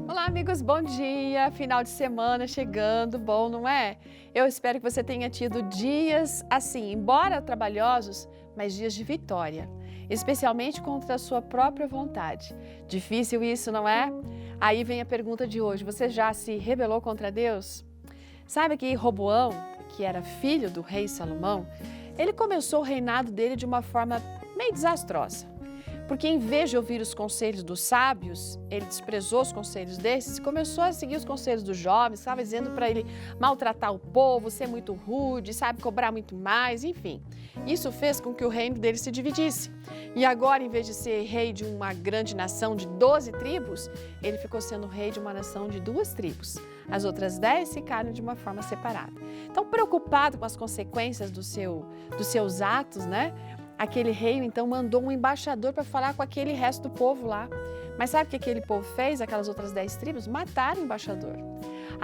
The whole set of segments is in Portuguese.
Olá, amigos, bom dia! Final de semana chegando, bom, não é? Eu espero que você tenha tido dias assim, embora trabalhosos, mas dias de vitória, especialmente contra a sua própria vontade. Difícil isso, não é? Aí vem a pergunta de hoje: você já se rebelou contra Deus? Sabe que Roboão, que era filho do rei Salomão, ele começou o reinado dele de uma forma meio desastrosa. Porque em vez de ouvir os conselhos dos sábios, ele desprezou os conselhos desses e começou a seguir os conselhos dos jovens, estava dizendo para ele maltratar o povo, ser muito rude, sabe, cobrar muito mais, enfim. Isso fez com que o reino dele se dividisse. E agora, em vez de ser rei de uma grande nação de 12 tribos, ele ficou sendo rei de uma nação de 2 tribos. As outras 10 ficaram de uma forma separada. Então, preocupado com as consequências dos seus atos, né? Aquele rei, então, mandou um embaixador para falar com aquele resto do povo lá. Mas sabe o que aquele povo fez, aquelas outras 10 tribos? Mataram o embaixador.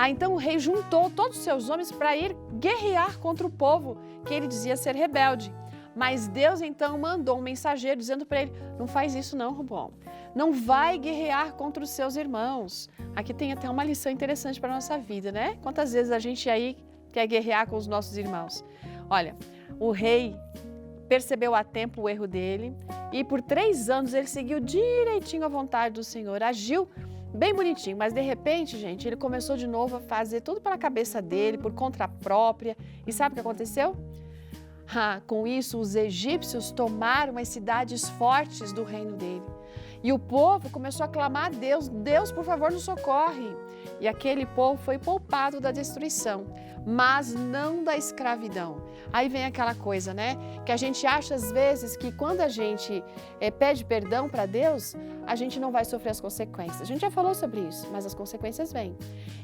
Então o rei juntou todos os seus homens para ir guerrear contra o povo que ele dizia ser rebelde. Mas Deus, então, mandou um mensageiro dizendo para ele: não faz isso não, Roboão. Não vai guerrear contra os seus irmãos. Aqui tem até uma lição interessante para a nossa vida, né? Quantas vezes a gente aí quer guerrear com os nossos irmãos? Olha, o rei percebeu a tempo o erro dele e por 3 anos ele seguiu direitinho a vontade do Senhor, agiu bem bonitinho, mas de repente, gente, ele começou de novo a fazer tudo pela cabeça dele, por conta própria. E sabe o que aconteceu? Com isso, os egípcios tomaram as cidades fortes do reino dele. E o povo começou a clamar a Deus: Deus, por favor, nos socorre. E aquele povo foi poupado da destruição, mas não da escravidão. Aí vem aquela coisa, né? Que a gente acha às vezes que quando a gente pede perdão para Deus, a gente não vai sofrer as consequências. A gente já falou sobre isso, mas as consequências vêm.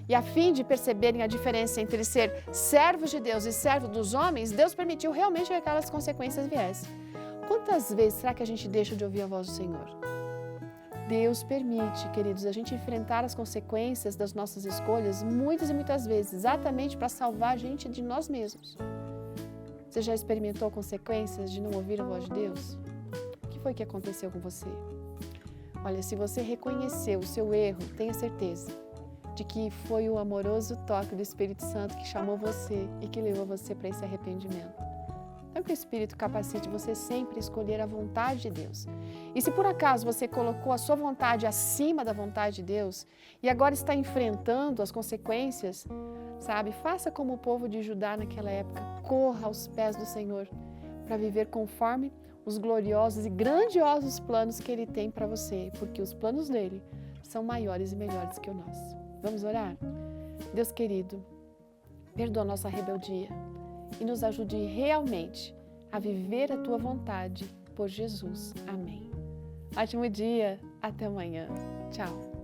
E a fim de perceberem a diferença entre ser servos de Deus e servo dos homens, Deus permitiu realmente que aquelas consequências viessem. Quantas vezes será que a gente deixa de ouvir a voz do Senhor? Deus permite, queridos, a gente enfrentar as consequências das nossas escolhas muitas e muitas vezes, exatamente para salvar a gente de nós mesmos. Você já experimentou consequências de não ouvir a voz de Deus? O que foi que aconteceu com você? Olha, se você reconheceu o seu erro, tenha certeza de que foi o amoroso toque do Espírito Santo que chamou você e que levou você para esse arrependimento. Então, que o Espírito capacite você sempre a escolher a vontade de Deus. E se por acaso você colocou a sua vontade acima da vontade de Deus e agora está enfrentando as consequências, sabe? Faça como o povo de Judá naquela época. Corra aos pés do Senhor para viver conforme os gloriosos e grandiosos planos que Ele tem para você, porque os planos dele são maiores e melhores que o nosso. Vamos orar? Deus querido, perdoa a nossa rebeldia e nos ajude realmente a viver a Tua vontade por Jesus. Amém. Ótimo dia, até amanhã. Tchau.